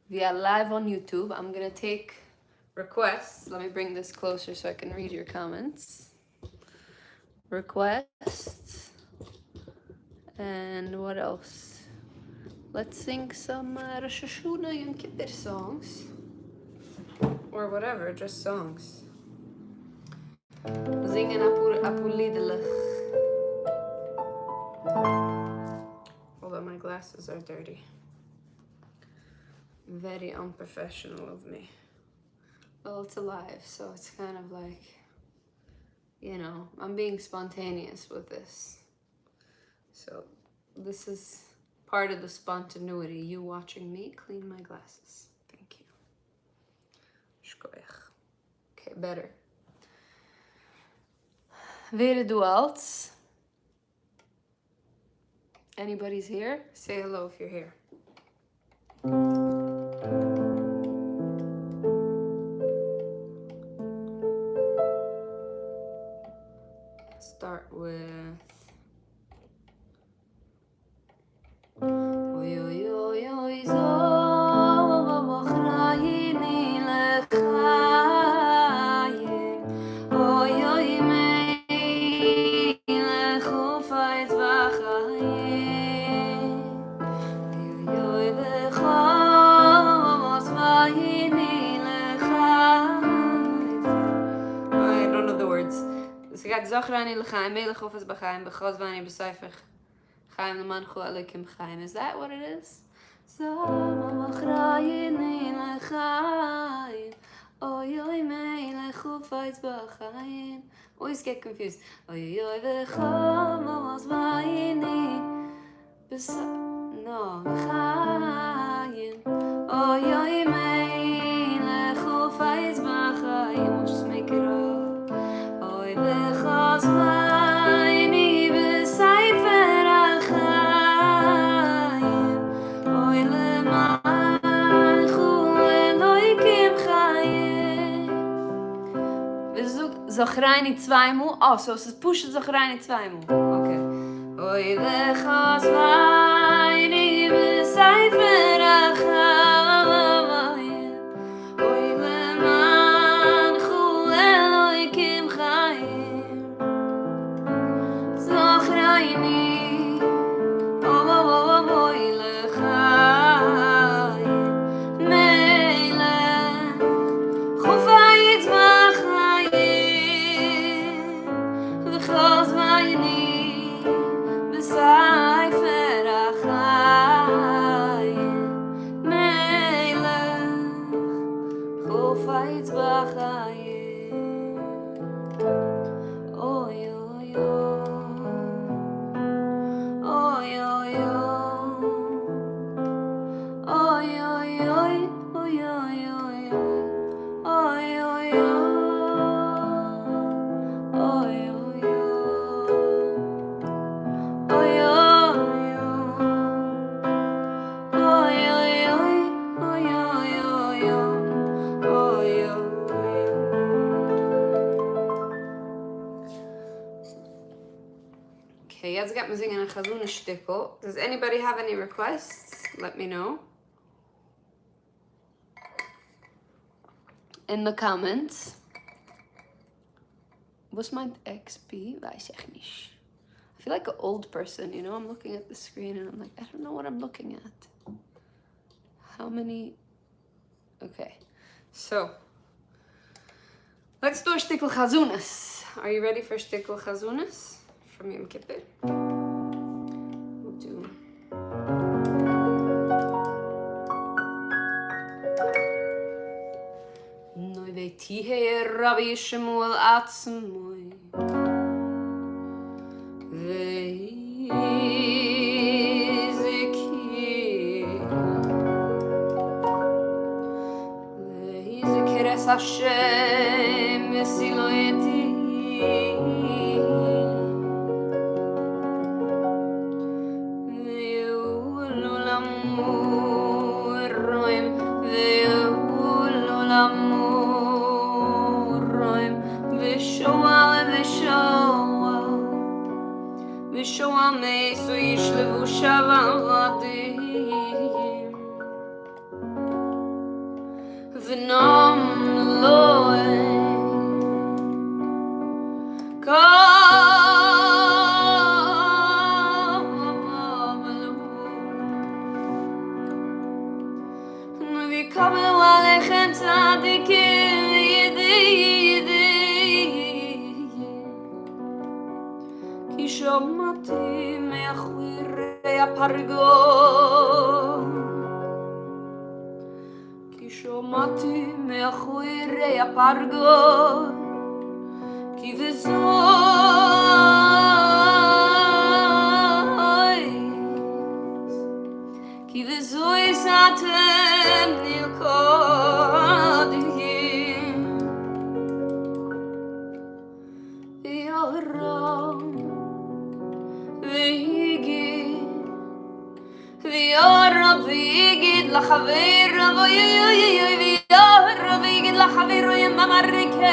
We are live on YouTube. I'm gonna take requests. Let me bring this closer so I can read your comments. Requests. And what else? Let's sing some Rosh Hashanah Yom Kippur songs. Or whatever, just songs. Zingen apulidelig. Although my glasses are dirty. Very unprofessional of me. Well, it's alive, so it's kind of like, you know, I'm being spontaneous with this. So this is part of the spontaneity, you watching me clean my glasses. Thank you. Shkoyach. Okay, better. Where du alts? Anybody's here? Say hello if you're here. Start with oy oy oy oy zo v'chrayini lechayim oy oy melech ufayz v'chayim oy oy v'chos v'yini lechayim. I don't know the words. So I got Zachrani l'chaim melech ufayz v'chayim b'chos v'yini b'seifach Chaim l'manchu alekim chaim. Is that what it is? Zamachrayini l'chaim oy oy melech ufayz b'chaim. Always get confused. Oy oy v'chamos v'yini no l'chaim oy oy melech ufayz b'chaim. We'll just make it up. Oy v'chos v'yini b'seifer Zachrayni zweimal. Oh, so es ist pushen Zachrayni zweimal. Okay. Oy v'chos v'yini b'seifer achayim oy lemanchu Elokim chayim Zachrayni oy lechayim melech chufayz B'seifer achayim melech chufayz b'chayim oy oy oy oy oy oy oy oy oy oy Okay, jetzt geht man singen ein Chazuna-Stickel. Does anybody have any requests? Let me know. In the comments. Was meint XP? Weiß ich nicht. I feel like an old person, you know? I'm looking at the screen and I'm like, I don't know what I'm looking at. How many? Okay, so let's do a Shtikl Chazunas. Are you ready for Shtikl Chazunas from Yom Kippur? We'll do. Noi veitihe Rabbi Shemuel Atzmoi Veizekir Hashem Vesiloeti Ve'ululamu Roim Ve'ululamu Roim Ve'shoal Ve'shoal Me'esu Yishlevu Shavadim v'nom loe v'yikablu alechem tzadikim כי שמעתי מאחורי הפרגוד כי שמעתי מאחורי הפרגוד כי וזוי אתם נלכודים ויהרם ויהרב ויגיד לחבר ויהרב ויגיד לחבר יממרקי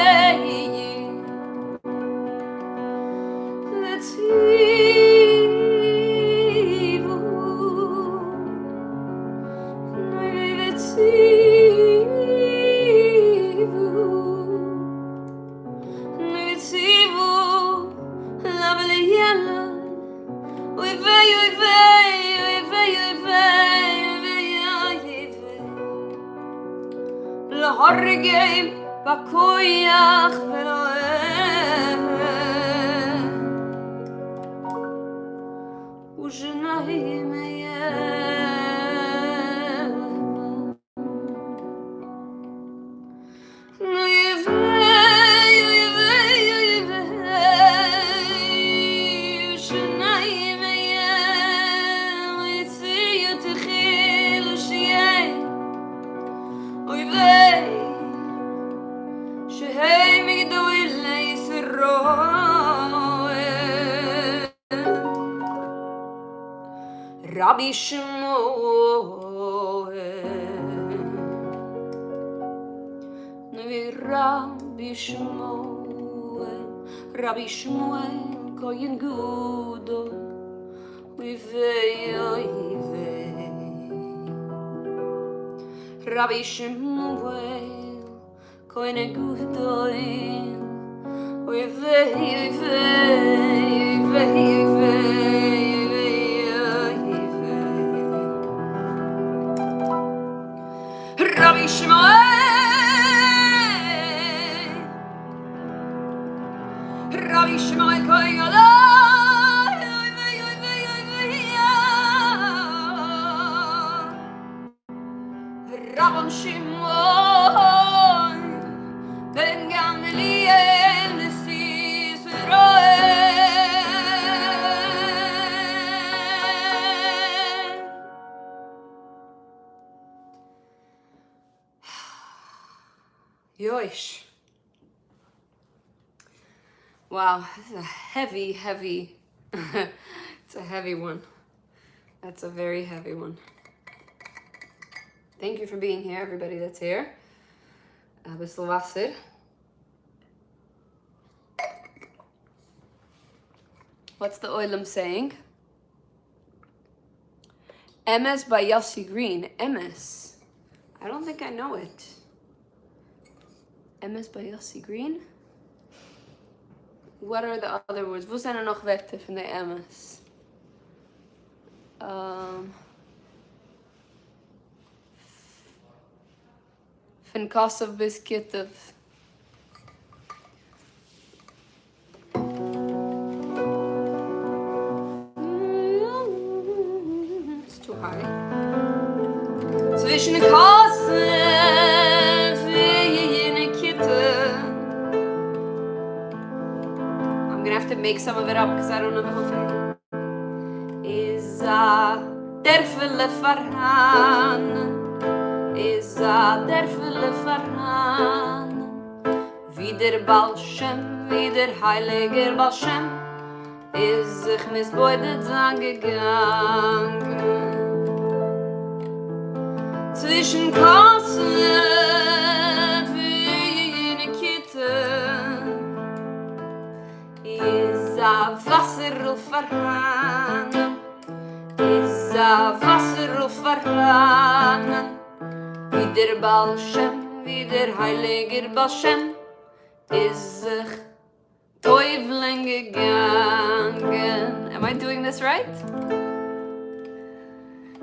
וציבו לבליאלה להרגים בכויח ולאם ושניים רבי שמואל רבי שמואל כהן גדול רבי שמואל כהן גדול רבי שמואל כהן גדול רבן שמעון בן גמליאל נשיא ישראל Yoish. Wow, this is a heavy it's a heavy one. That's a very heavy one. Thank you for being here, everybody that's here. Bissl Wasser. What's the Oilam saying? Emes by Yossi Green. Emes. I don't think I know it. Emes by Yossi Green? What are the other words? Wo zijn nog wetten van de Emes? Van Kosov bis Kitov. It's too high. Zwischen Kosov and Kitov. I'm gonna have to make some of it up because I don't know the whole thing. Is der Fille Farhan. Is der Fille Farhan. Wie der Baal Shem, wie der Heiliger Baal Shem, is sich missbeutet angegangen. Zwischen Koslev und Kitte is Wasser verhangen. Is Wasser verhangen. Wie der Baal Shem, wie der Heiliger Balshem is sich Teufeln gegangen. Am I doing this right?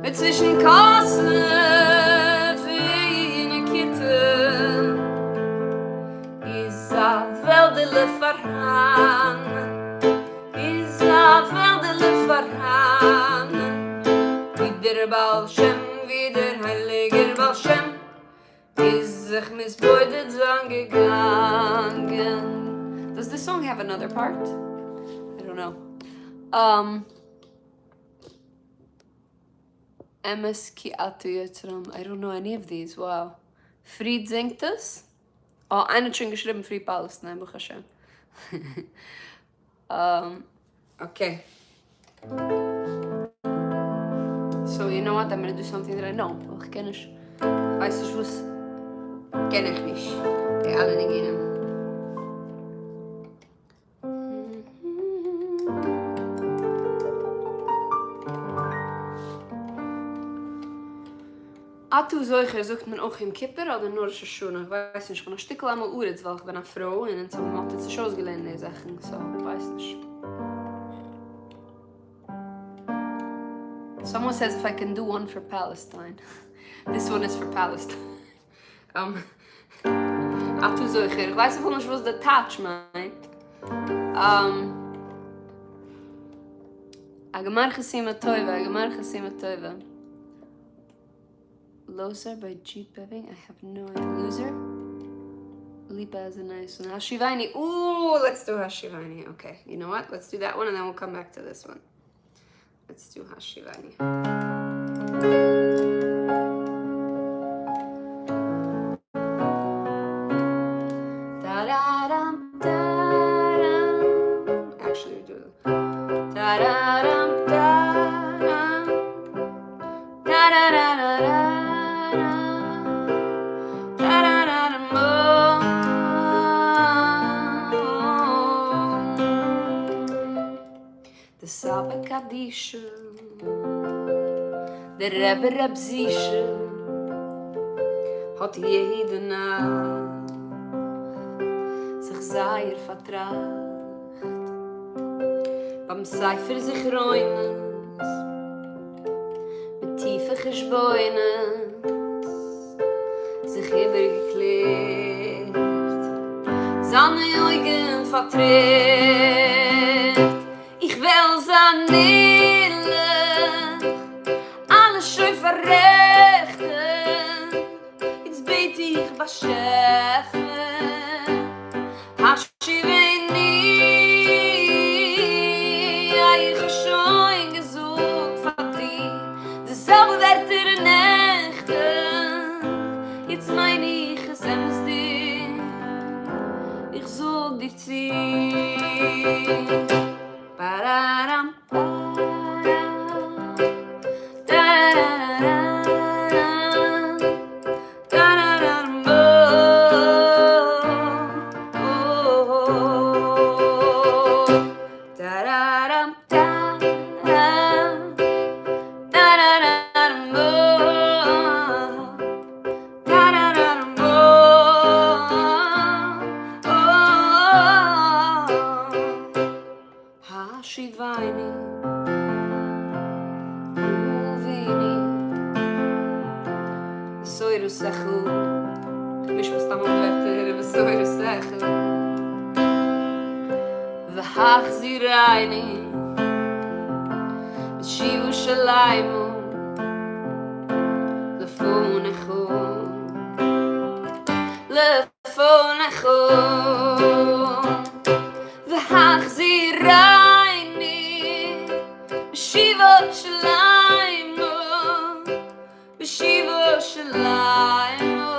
Mit zwischen Kasse wie eine Kitte is a Weldele verhan is a Weldele verhan wie der Balshem wie der Heiliger Balshem is sich missbeutet angegangen. Does this song have another part? I don't know. MS Ki Atu Yitram. I don't know any of these. Wow. Fried singt das? Oh, einer hat schon geschrieben Fried Palestine, Baruch Hashem. Okay. So, you know what? I'm gonna do something that I know. Ich kenne ich. Weiß ich was? Kenne ich nicht. Die alle nicht gehen. Atu Zeucher sucht man auch im Kippur oder nur in Schoen. Ich weiß nicht, ich kann ein Stück lang mal uret, weil ich bin eine Frau und dann hat es schon gelernt, die Sachen. So, ich weiß nicht. Someone says if I can do one for Palestine. This one is for Palestine. Atu Zeucher. Ich weiß nicht, was der Touch meint. Agamar Chasima Toiva. Loser by G. Beving. I have no idea. Loser? Lipa is a nice one. Hashivani. Ooh, let's do Hashivani. Okay, you know what? Let's do that one and then we'll come back to this one. Let's do Hashivani. Da-da-dum, da-dum. Actually, we do it. Da-da-dum, da-dum. Da-da-da-da-da. The Saba Kadisha, the Rebbe Rebzisha, hat Yehidena sich Zayr vertracht, beim Seifer sich Reunes, mit tiefe Geschbeunes, sich übergeklärt, seine Augen verträgt. Ich will sein ehrlich, alles schön verrechten. Jetzt bete ich was Schäfer, Hashivani. Ich hab schon gesucht von dir, dasselbe wird der Nächte. Jetzt mein ich es dir, ich such dich zieh. Ba-da-dum, ba-da-dum, da-da-da-da-dum, da-da-da-dum, oh, oh, oh. Da-da-dum, da-dum, da-da-da-dum, oh, da-da-da-dum, oh, oh. Hashivani, Uvini, Soiru Sechu, ich muss da mal weiter, Soiru Sechu, V'hachzirayni, V'shivu Shalaymu, Lefunechu, V'hachzirayni, Shiva Shalaymo, Shiva Shalaymo,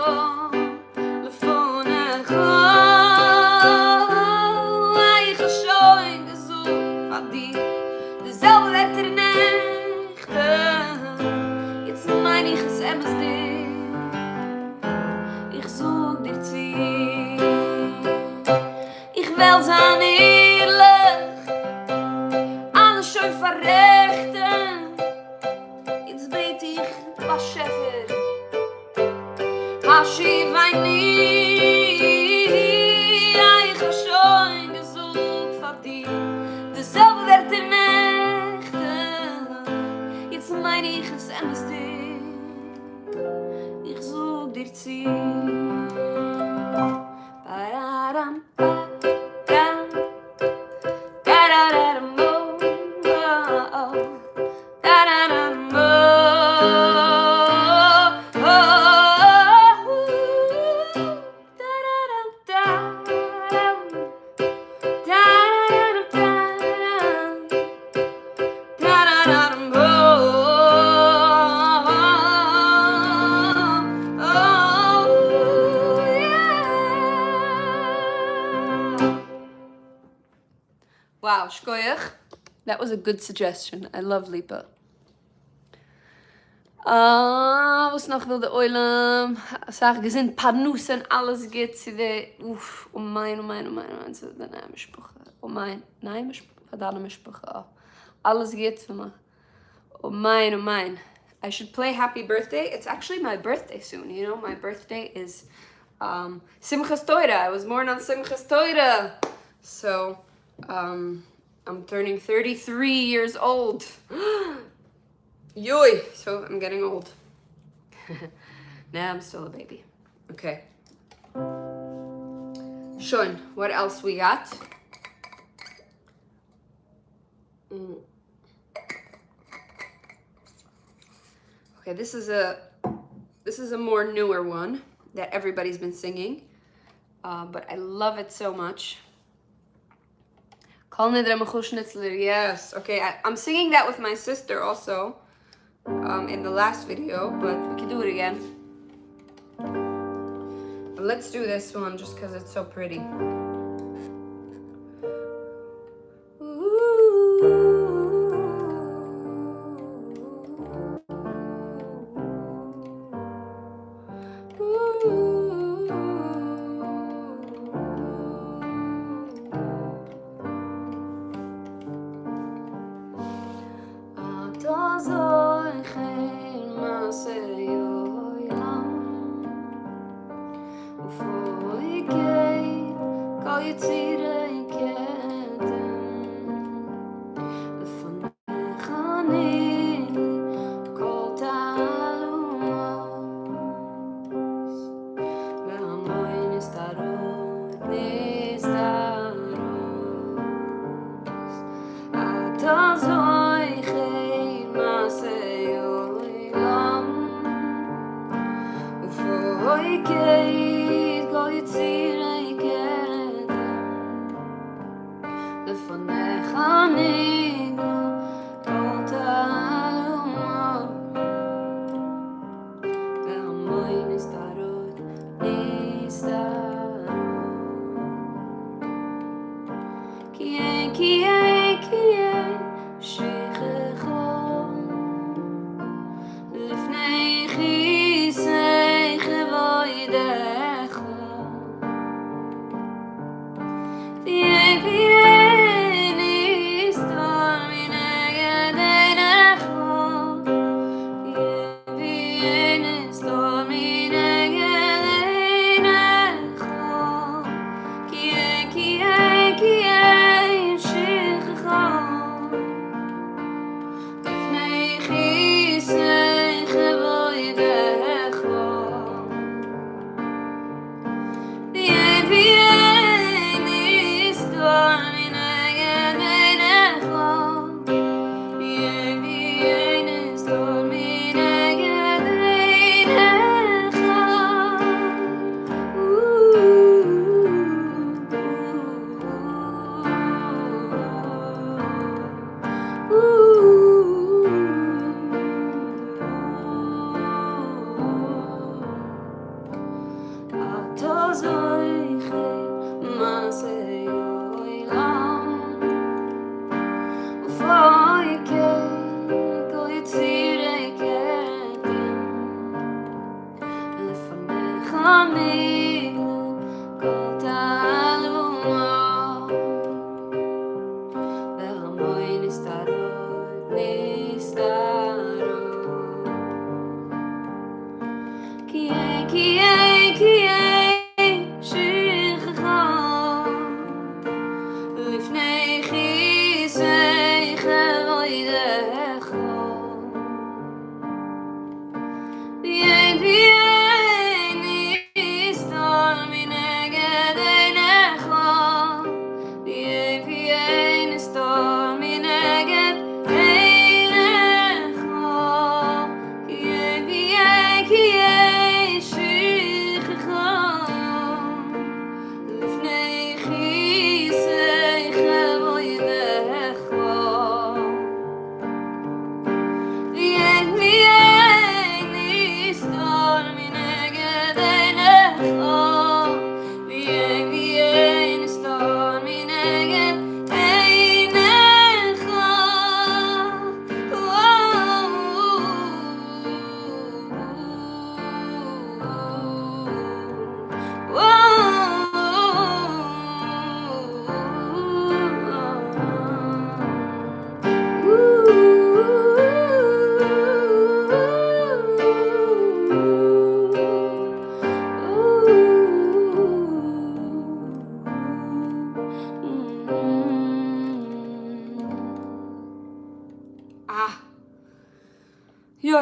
Lefonecho. Ich hab schon gesucht von dir, dasselbe wird der Nächte. Jetzt mein ich es dir, ich such dir zieh. Ich will sein ehrlich, alles schön verrechten. Jetzt bete ich was Schäfer, Aschi weini, ich hab schon gesucht von dir. Dasselbe wird in Nächte, jetzt meine ich es endlich dir. Ich such dir zu. Ba-da-dam, ba-dam, da-da-da-dam, oh, oh, da-da-dam, oh, oh, da-da-dam, da-dam, da-da-dam, da-da-dam, oh, oh, yeah. Wow, shkoyach. That was a good suggestion. I love Lipa. Was noch will der Oilem? Sag, gesinnt Parnus und alles geht zu der... Uff, oh mein, so der Name-Sprache. Oh mein, Name-Sprache. Alles geht für mich. Oh mein. I should play Happy Birthday. It's actually my birthday soon, you know? My birthday is Simchas Torah. I was born on Simchas Torah. So, I'm turning 33 years old. Yoy! So I'm getting old. Nah, I'm still a baby. Okay. Schön. What else we got? Okay, this is a more newer one that everybody's been singing, but I love it so much. Kol Nidre Mechushnitzler, yes. Okay, I'm singing that with my sister also in the last video, but we can do it again. But let's do this one just because it's so pretty.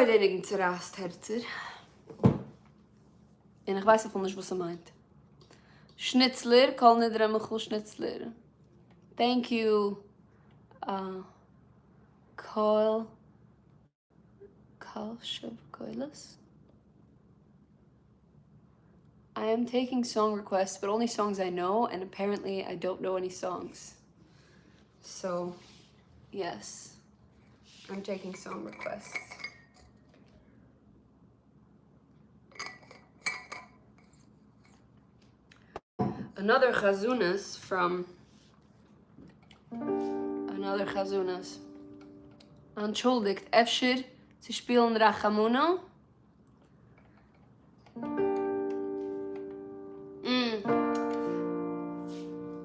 derjenigen zerrast, Herzer. Und ich weiß davon nicht, was meint. Schnitzler, kol nidra mechul Schnitzler. Thank you, Kol Shavkoilas. I am taking song requests, but only songs I know, and apparently I don't know any songs. So, yes, I'm taking song requests. Another Chazunas from another Chazunas. Entschuldigt, Efshir, Sie spielen Rachamuno?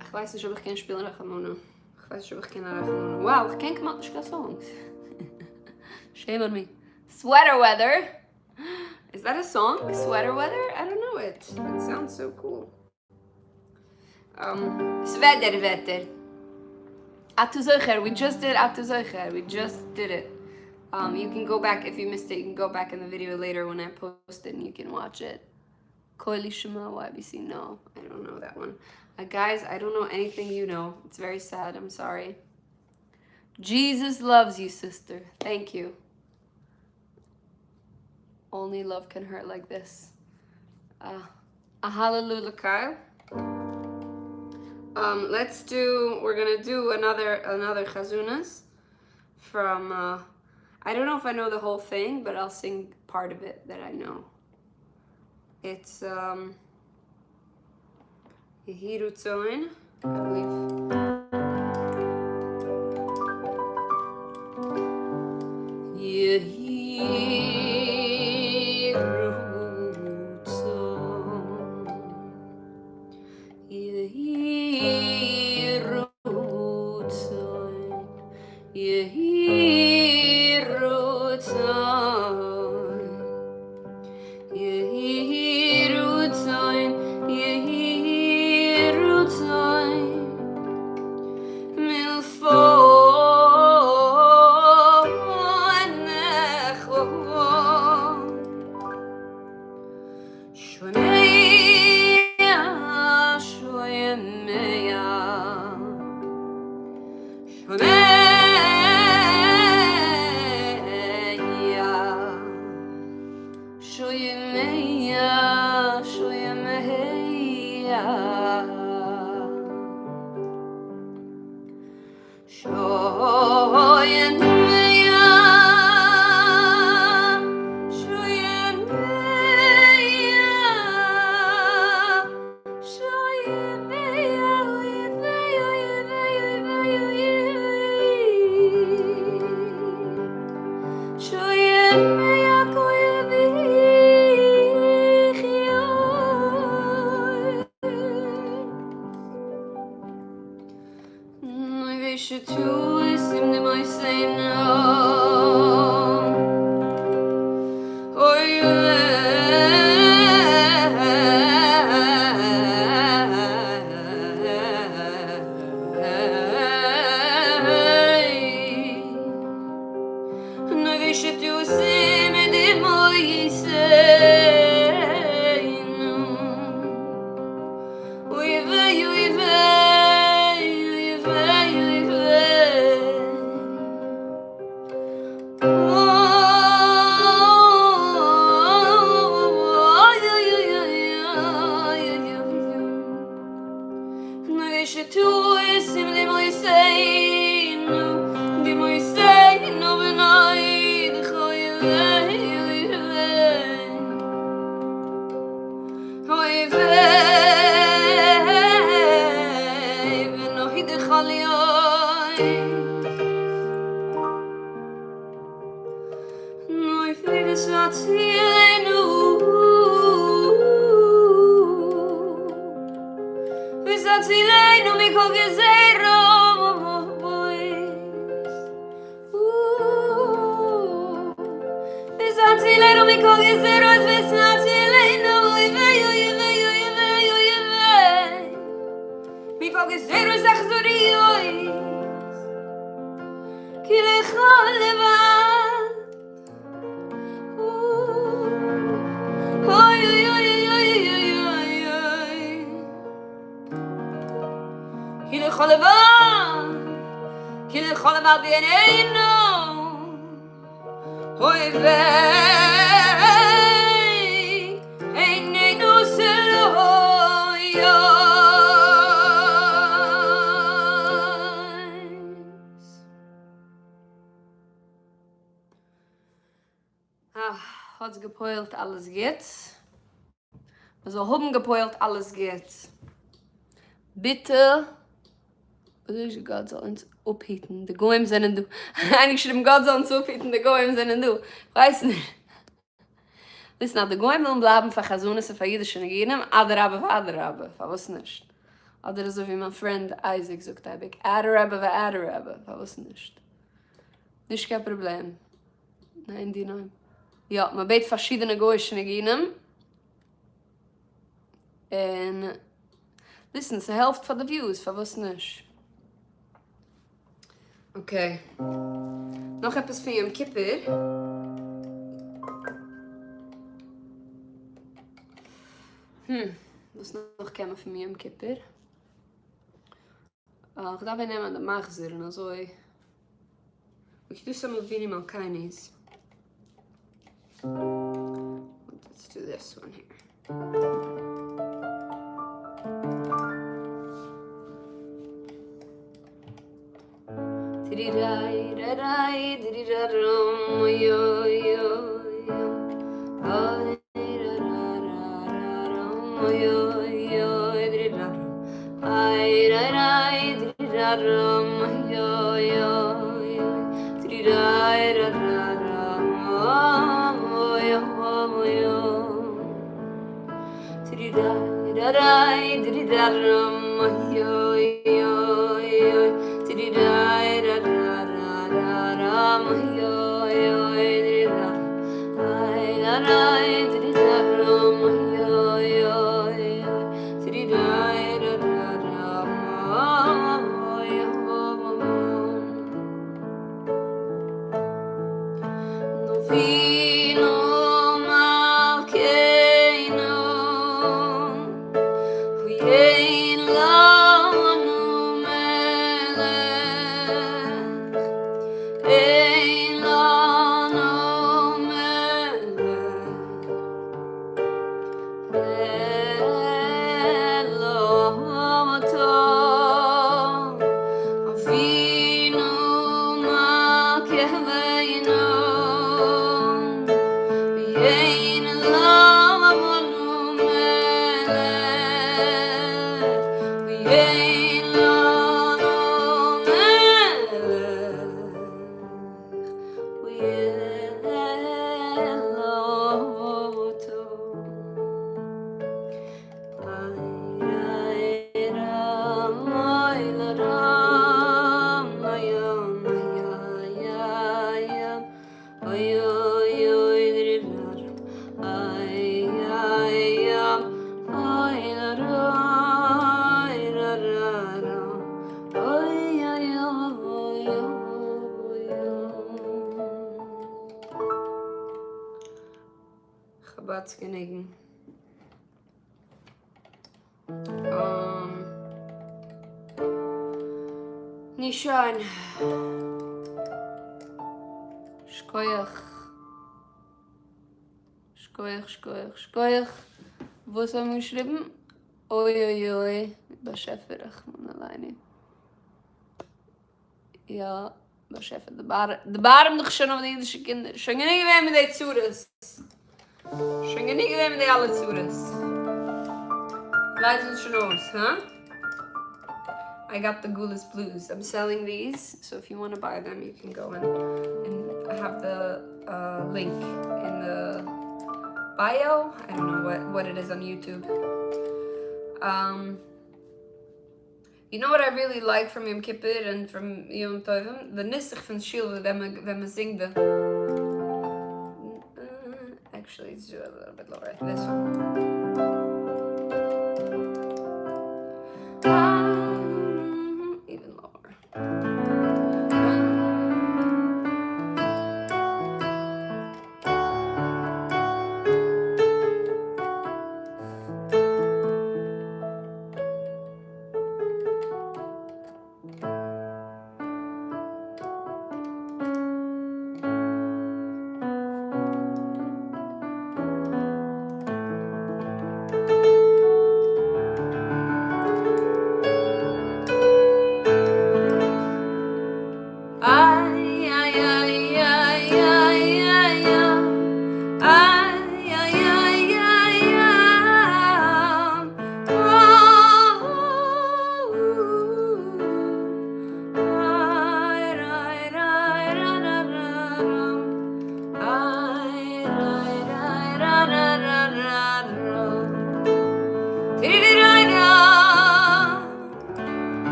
Ich weiß nicht, ob ich kann spielen Rachamuno. Ich weiß nicht, ob ich kann Rachamuno. Wow, ich kenne nicht keine Songs. Shame on me. Sweater Weather. Is that a song? Sweater Weather? I don't know it. It sounds so cool. Wetter. Atuzocher, we just did Atuzocher. We just did it. You can go back, if you missed it, you can go back in the video later when I post it and you can watch it. Koili Shema YBC, no, I don't know that one. Guys, I don't know anything you know. It's very sad, I'm sorry. Jesus loves you, sister. Thank you. Only love can hurt like this. A hallelujah, Kyle. We're gonna do another Chazunas from, I don't know if I know the whole thing, but I'll sing part of it that I know. It's, Yehirutzoin, I believe. Choleva, Kil Choleva Bieneinu, Hoi Vei, Eineinu Seloyos. Hat's gepoilt, alles geht. Also haben gepoilt, alles geht. Bitte, Gott soll uns aufhitten. Die Goyim sind du. Eigentlich schreiben, Gott soll uns aufhitten, die Goyim sind du. Weiß nicht. Listen, die Goyim wollen bleiben für Chazunas und für jüdische Neginem, Adarabbe für Adarabbe. Was nicht. Oder so wie mein Freund Isaac sagt, habe ich Adarabbe für Adarabbe. Was nicht. Das ist kein Problem. Nein, die nein. Ja, man bet verschiedene Goyische Neginem. Und listen, es hilft für die Views, für was nicht. Okay. Noch etwas für Yom Kippur. Was noch kommen für Yom Kippur? Ich darf nehmen den Machzer, also ich do some of Vini Malkainis. Let's do this one here. Genegen. Nishan. Shkoyach. Was haben wir geschrieben? Oi. Beschäfer, Rachman alleine. Ja, Beschäfer. De Baren doch schon auf die jüdische Kinder. Schon nicht gewähnt mit den Zures. Schon nicht gewähnt mit alle Zures. Leidt uns schon aus, huh? I got the Gulas Blues. I'm selling these, so if you want to buy them, you can go and I have the link in the bio. I don't know what it is on YouTube. You know what I really like from Yom Kippur and from Yom Tovim? The Nissach from Shil, when we sing the... Actually, let's do it a little bit lower. This one. Even lower.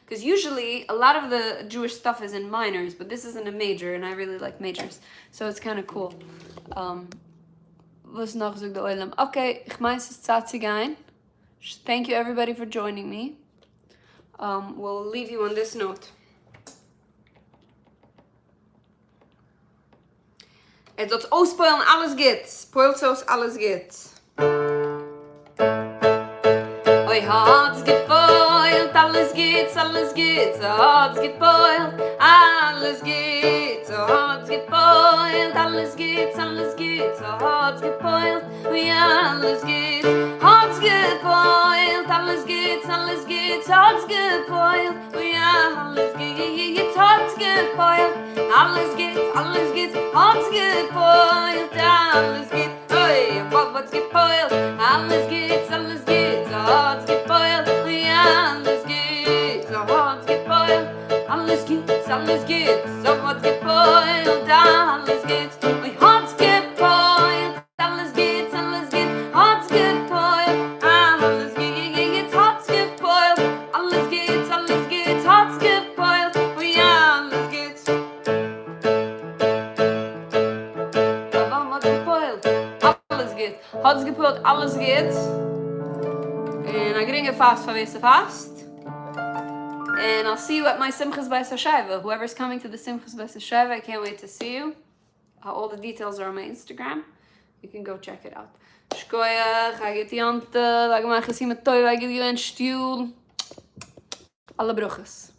Because usually a lot of the Jewish stuff is in minors, but this isn't a major, and I really like majors, so it's kind of cool. Was noch so the oilem. Okay, ich meine es ist Zeit zu gehen. Thank you everybody for joining me. We'll leave you on this note. Het tot auspoilen alles geht. Poilsos alles geht. Oi hat's gepoilt, alles geht, alles geht. So hat's gepoilt, alles geht. So hat's gepoilt, alles geht, alles geht. So hat's gepoilt, wie alles geht. Hat's gepoilt, alles geht, alles geht. Hat's gepoilt, wie alles geht. Hat's gepoilt, alles geht, alles geht. Hat's gepoilt, alles geht. Oi, what's gepoilt, alles geht, alles geht. Hat's gepoilt, wie alles geht. So hat's gepoilt, alles geht, alles geht. So hat's gepoilt, alles geht. Wie hat's gepoilt, alles geht, alles geht. Hat's gepoilt, alles geht. Hat's gepoilt, alles geht, alles geht. Hat's gepoilt, wie alles geht. Aber hat's gepoilt, alles geht. Hat's gepoilt, alles geht. And I get fast for fast. And I'll see you at my Simchas Beis HaSheva. Whoever's coming to the Simchas Beis HaSheva, I can't wait to see you. All the details are on my Instagram. You can go check it out. Shkoyach, I get Yanta, I get my Chasim Toy, I get you in Stuhl. Alle bruches.